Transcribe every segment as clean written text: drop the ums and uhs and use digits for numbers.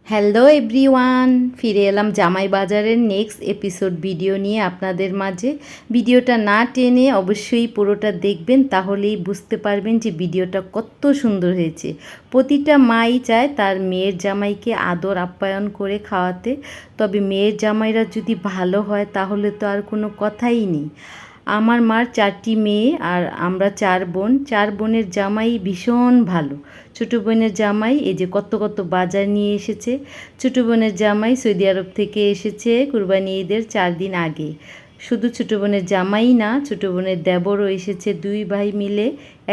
Hello everyone, ফিরে এলাম জামাই বাজারের নেক্সট এপিসোড ভিডিও নিয়ে আপনাদের মাঝে। ভিডিওটা না টেনে অবশ্যই পুরোটা দেখবেন, তাহলেই বুঝতে পারবেন যে ভিডিওটা কত সুন্দর হয়েছে। প্রতিটা মাই চায় তার মেয়ের জামাইকে আদর আপ্যায়ন করে খাওয়াতে, তবে মেয়ের জামাইরা যদি ভালো হয় তাহলে তো আর কোনো কথাই নেই। আমার মার 4টি মেয়ে আর আমরা 4 বোন। 4 বোনের জামাই ভীষণ ভালো। ছোটো বোনের জামাই এই যে কত কত বাজার নিয়ে এসেছে। ছোটো বোনের জামাই সৌদি আরব থেকে এসেছে কুরবানি ঈদের 4 দিন আগে। শুধু ছোটো বোনের জামাই না, ছোটো বোনের দেবরও এসেছে। 2 ভাই মিলে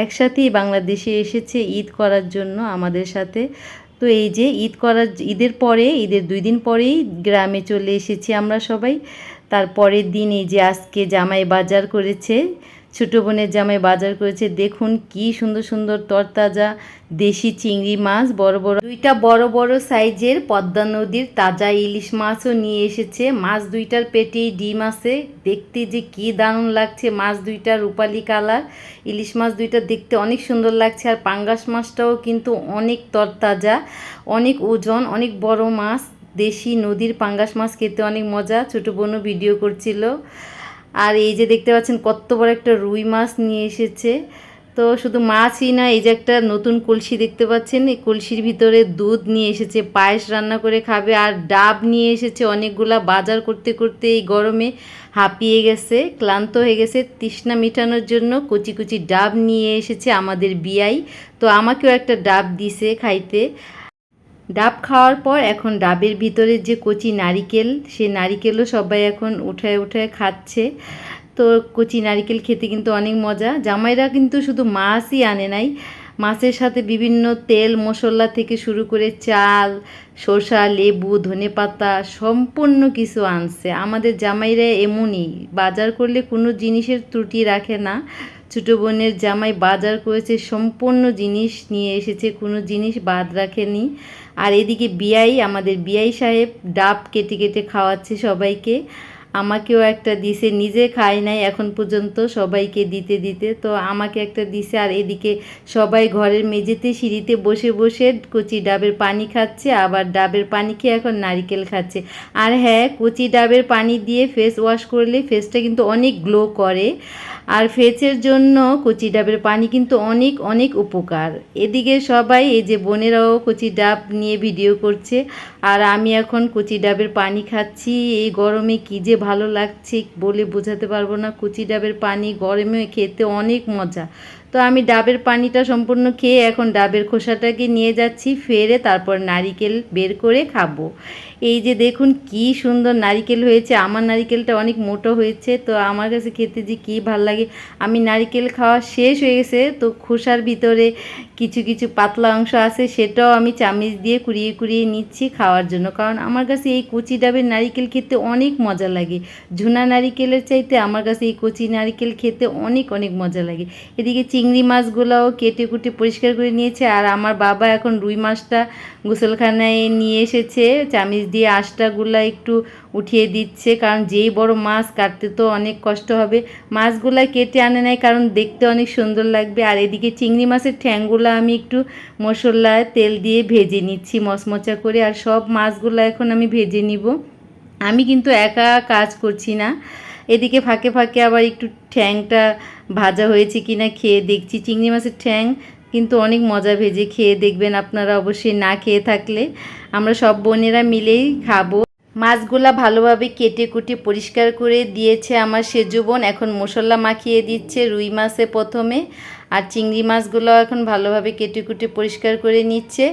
একসাথেই বাংলাদেশে এসেছে ঈদ করার জন্য আমাদের সাথে। তো এই যে ঈদের 2 দিন পরেই গ্রামে চলে এসেছি আমরা সবাই। তারপরের দিন এই যে আজকে জামাই বাজার করেছে, ছোটো বোনের জামাই বাজার করেছে। দেখুন কি সুন্দর সুন্দর তরতাজা দেশি চিংড়ি মাছ, বড় বড় 2টা বড় বড় সাইজের পদ্মা নদীর তাজা ইলিশ মাছও নিয়ে এসেছে। মাছ 2টার পেটেই ডিম আছে, দেখতে যে কি দারুণ লাগছে। মাছ 2টা রূপালি কালার, ইলিশ মাছ 2টা দেখতে অনেক সুন্দর লাগছে। আর পাঙ্গাস মাছটাও কিন্তু অনেক তরতাজা, অনেক ওজন, অনেক বড় মাছ। দেশি নদীর পাঙ্গাস মাছ খেতে অনেক মজা। ছোটো বোনও ভিডিও করছিল। আর এই যে দেখতে পাচ্ছেন কত বড় একটা রুই মাছ নিয়ে এসেছে। তো শুধু মাছই না, এই যে একটা নতুন কলসি দেখতে পাচ্ছেন, এই কলসির ভিতরে দুধ নিয়ে এসেছে, পায়েস রান্না করে খাবে। আর ডাব নিয়ে এসেছে অনেকগুলা। বাজার করতে করতে এই গরমে হাঁপিয়ে গেছে, ক্লান্ত হয়ে গেছে। তৃষ্ণা মিটানোর জন্য কচি কচি ডাব নিয়ে এসেছে আমাদের বিয়াই। তো আমাকেও একটা ডাব দিছে খাইতে। ডাব খাওয়ার পর এখন ডাবের ভিতরে যে কচি নারিকেল, সেই নারিকেলও সবাই এখন উঠায় উঠায় খাচ্ছে। তো কচি নারিকেল খেতে কিন্তু অনেক মজা। জামাইরা কিন্তু শুধু মাছই আনে নাই, মাছের সাথে বিভিন্ন তেল মশলা থেকে শুরু করে চাল, শসা, লেবু, ধনেপাতা সম্পূর্ণ কিছু আনছে। আমাদের জামাইরা এমনই, বাজার করলে কোনো জিনিসের ত্রুটি রাখে না। ছোটো বোনের জামাই বাজার করেছে, সম্পূর্ণ জিনিস নিয়ে এসেছে, কোনো জিনিস বাদ রাখেনি। আর এদিকে আমাদের বিআই সাহেব ডাব কেটে কেটে খাওয়াচ্ছে সবাইকে। আমাকেও একটা দিছে, নিজে খাই নাই এখন পর্যন্ত, সবাইকে দিতে দিতে তো আমাকে একটা দিছে। আর এদিকে সবাই ঘরের মেঝেতে সিঁড়িতে বসে বসে কচি ডাবের পানি খাচ্ছে, আবার ডাবের পানি খেয়ে এখন নারিকেল খাচ্ছে। আর হ্যাঁ, কচি ডাবের পানি দিয়ে ফেস ওয়াশ করলে ফেসটা কিন্তু অনেক গ্লো করে। আর ফেসের জন্য কচি ডাবের পানি কিন্তু অনেক অনেক উপকার। এদিকে সবাই এই যে বোনেরাও কচি ডাব নিয়ে ভিডিও করছে, আর আমি এখন কচি ডাবের পানি খাচ্ছি। এই গরমে কী যে ভালো লাগছে বলে বোঝাতে পারবো না। কচি ডাবের পানি গরমে খেতে অনেক মজা। তো আমি ডাবের পানিটা সম্পূর্ণ খেয়ে এখন ডাবের খোসাটাকে নিয়ে যাচ্ছি ফেরে, তারপর নারিকেল বের করে খাবো। এই যে দেখুন কি সুন্দর নারিকেল হয়েছে। আমার নারিকেলটা অনেক মোটো হয়েছে, তো আমার কাছে খেতে যে কী ভাল লাগে। আমি নারিকেল খাওয়া শেষ হয়ে গেছে, তো খোসার ভিতরে কিছু কিছু পাতলা অংশ আছে, সেটাও আমি চামচ দিয়ে কুড়িয়ে কুড়িয়ে নিচ্ছি খাওয়ার জন্য। কারণ আমার কাছে এই কচি ডাবের নারিকেল খেতে অনেক মজা লাগে। ঝুনা নারিকেলের চাইতে আমার কাছে এই কচি নারিকেল খেতে অনেক অনেক মজা লাগে। এদিকে চিংড়ি মাছগুলোও কেটে কুটে পরিষ্কার করে নিয়েছে। আর আমার বাবা এখন রুই মাছটা গোসলখানায় নিয়ে এসেছে, চামচ দিয়ে আঁশটাগুলো একটু উঠিয়ে দিচ্ছে, কারণ যেই বড় মাছ কাটতে তো অনেক কষ্ট হবে। মাছগুলা কেটে আনে নাই কারণ দেখতে অনেক সুন্দর লাগবে। আর এদিকে চিংড়ি মাছের ঠ্যাংগুলো আমি একটু মশলায় তেল দিয়ে ভেজে নিচ্ছি মচমচা করে। আর সব মাছগুলো এখন আমি ভেজে নিব। আমি কিন্তু একা কাজ করছি না, এদিকে ফাঁকে ফাঁকে আবার একটু ঠ্যাংটা ভাজা হয়েছে কিনা খেয়ে দেখছি। চিংড়ি মাছের ঠ্যাং কিন্তু অনেক মজা, ভেজে খেয়ে দেখবেন আপনারা অবশ্যই, না খেয়ে থাকলে। আমরা সব বোনেরা মিলেই খাবো। মাছগুলা ভালোভাবে কেটে কুটে পরিষ্কার করে দিয়েছে আমার সেজো বোন। এখন মশলা মাখিয়ে দিচ্ছে রুই মাছে প্রথমে, আর চিংড়ি মাছগুলো এখন ভালোভাবে কেটে কুটে পরিষ্কার করে নিচ্ছে।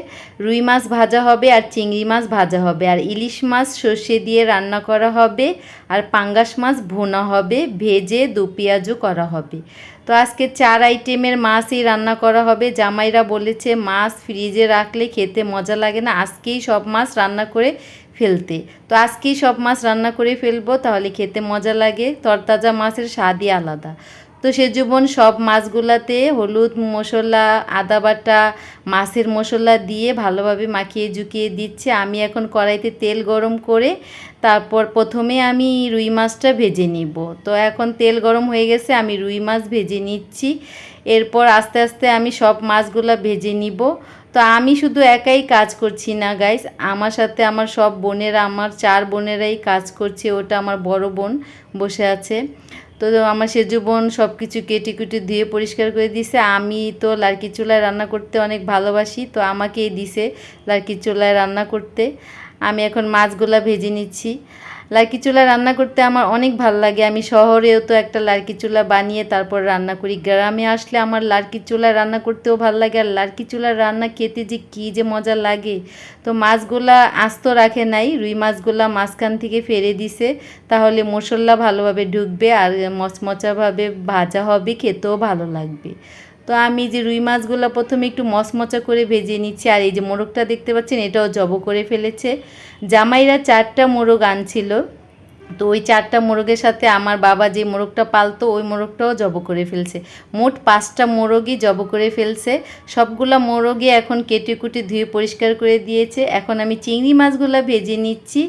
রুই মাছ ভাজা হবে আর চিংড়ি মাছ ভাজা হবে, আর ইলিশ মাছ সর্ষে দিয়ে রান্না করা হবে, আর পাঙ্গাস মাছ ভুনা হবে, ভেজে দু পেঁয়াজও করা হবে। তো আজকে 4 আইটেমের মাছই রান্না করা হবে। জামাইরা বলেছে মাছ ফ্রিজে রাখলে খেতে মজা লাগে না, আজকেই সব মাছ রান্না করে ফেলতে। তো আজকেই সব মাছ রান্না করে ফেলবো, তাহলে খেতে মজা লাগে। তরতাজা মাছের স্বাদই আলাদা। তো সেজন্য সব মাছগুলাতে হলুদ মশলা, আদা বাটা, মাছের মশলা দিয়ে ভালোভাবে মাখিয়ে ঝুঁকিয়ে দিচ্ছে। আমি এখন কড়াইতে তেল গরম করে তারপর প্রথমে আমি রুই মাছটা ভেজে নিব। তো এখন তেল গরম হয়ে গেছে, আমি রুই মাছ ভেজে নিচ্ছি। এরপর আস্তে আস্তে আমি সব মাছগুলো ভেজে নিব। তো আমি শুধু একাই কাজ করছি না গাইস, আমার সাথে আমার সব বোনেরা, আমার 4 বোনেরাই কাজ করছে। ওটা আমার বড় বোন বসে আছে। তো আমার সেজু বোন সব কিছু কেটে কুটে ধুয়ে পরিষ্কার করে দিছে। আমি তো লার্কি চুলায় রান্না করতে অনেক ভালোবাসি, তো আমাকেই দিছে লার্কি চুলায় রান্না করতে। আমি এখন মাছগুলা ভেজে নিচ্ছি। লার্কি চুলা রান্না করতে আমার অনেক ভালো লাগে। আমি শহরেও তো একটা লার্কি চুলা বানিয়ে তারপর রান্না করি। গ্রামে আসলে আমার লার্কি চুলায় রান্না করতেও ভালো লাগে, আর লার্কি চুলার রান্না খেতে যে কী যে মজা লাগে। তো মাছগুলা আস্ত রাখে নাই, রুই মাছগুলা মাঝখান থেকে ফেলে দিছে, তাহলে মশলা ভালোভাবে ঢুকবে আর মচমচাভাবে ভাজা হবে, খেতেও ভালো লাগবে। তো আমি যে রুই মাছগুলো প্রথমে একটু মচমচা করে ভেজে নিচ্ছি। আর এই যে মোরগটা দেখতে পাচ্ছেন, এটাও জব করে ফেলেছে। জামাইরা 4টা মোরগ আনছিল, তো ওই 4টা মোরগের সাথে আমার বাবা যে মোরগটা পালতো ওই মোরগটাও জব করে ফেলছে। মোট 5টা মোরগই জব করে ফেলছে। সবগুলা মোরগই এখন কেটে কুটে ধুয়ে পরিষ্কার করে দিয়েছে। এখন আমি চিংড়ি মাছগুলো ভেজে নিচ্ছি।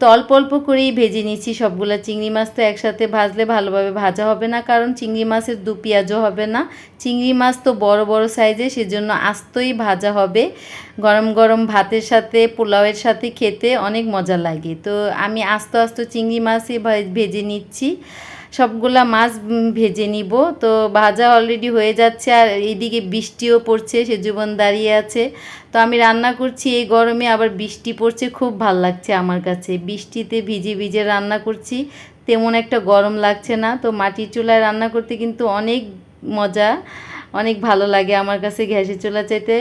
তো অল্প অল্প করেই ভেজে নিচ্ছি সবগুলা। চিংড়ি মাছ তো একসাথে ভাজলে ভালোভাবে ভাজা হবে না, কারণ চিংড়ি মাছের দু পেঁয়াজও হবে না। চিংড়ি মাছ তো বড় বড় সাইজে, সেজন্য আস্তই ভাজা হবে। গরম গরম ভাতের সাথে পোলাওয়ের সাথে খেতে অনেক মজা লাগে। তো আমি আস্তে আস্তে চিংড়ি মাছই ভেজে নিচ্ছি। সবগুলা মাছ ভেজে নিব। তো ভাজা অলরেডি হয়ে যাচ্ছে, আর এইদিকে বৃষ্টিও পড়ছে, সেজুবন দাঁড়িয়ে আছে। তো আমি রান্না করছি এই গরমে, আবার বৃষ্টি পড়ছে, খুব ভাল লাগছে আমার কাছে। বৃষ্টিতে ভিজে ভিজে রান্না করছি, তেমন একটা গরম লাগছে না। তো মাটির চুলায় রান্না করতে কিন্তু অনেক মজা, অনেক ভালো লাগে আমার কাছে গ্যাসের চুলা চাইতে।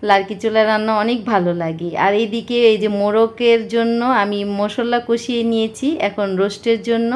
লার্কি চুলা রান্না অনেক ভালো লাগে। আর এইদিকে এই যে মোরগের জন্য আমি মশলা কষিয়ে নিয়েছি। এখন রোস্টের জন্য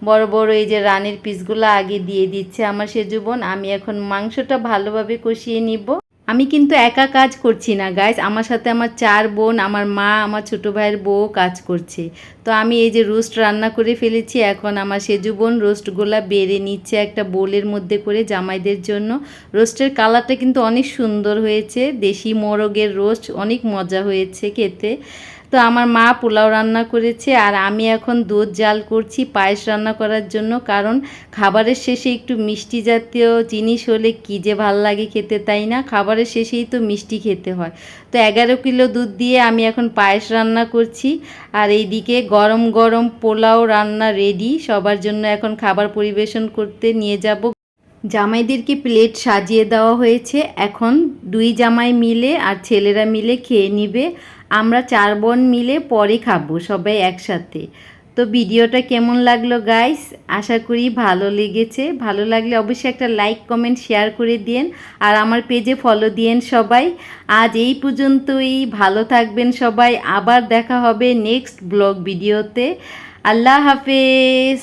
বড় বড় এই যে রানের পিসগুলো আগে দিয়ে দিচ্ছে আমার সেজু বোন। আমি এখন মাংসটা ভালোভাবে কষিয়ে নিব। আমি কিন্তু একা কাজ করছি না গাইস, আমার সাথে আমার 4 বোন, আমার মা, আমার ছোটো ভাইয়ের বউ কাজ করছে। তো আমি এই যে রোস্ট রান্না করে ফেলেছি। এখন আমার সেজু বোন রোস্টগুলা বেড়ে নিচ্ছে একটা বোলের মধ্যে করে জামাইদের জন্য। রোস্টের কালারটা কিন্তু অনেক সুন্দর হয়েছে। দেশি মোরগের রোস্ট অনেক মজা হয়েছে খেতে। তো আমার মা পোলাও রান্না করেছে, আর আমি এখন দুধ জাল করছি পায়েস রান্না করার জন্য। কারণ খাবারের শেষে একটু মিষ্টি জাতীয় জিনিস হলে কী যে ভাল লাগে খেতে, তাই না? খাবারের শেষেই তো মিষ্টি খেতে হয়। তো 11 কিলো দুধ দিয়ে আমি এখন পায়েস রান্না করছি। আর এইদিকে গরম গরম পোলাও রান্না রেডি। সবার জন্য এখন খাবার পরিবেশন করতে নিয়ে যাব। জামাইদেরকে প্লেট সাজিয়ে দেওয়া হয়েছে। এখন 2 জামাই মিলে আর ছেলেরা মিলে খেয়ে নিবে। আমরা 4 বোন মিলে পরে খাবো সবাই একসাথে। তো ভিডিওটা কেমন লাগলো গাইস? আশা করি ভালো লেগেছে। ভালো লাগলে অবশ্যই একটা লাইক কমেন্ট শেয়ার করে দিন, আর আমার পেজে ফলো দিয়েন সবাই। আজ এই পর্যন্তই, ভালো থাকবেন সবাই। আবার দেখা হবে নেক্সট ব্লগ ভিডিওতে। আল্লাহ হাফেজ।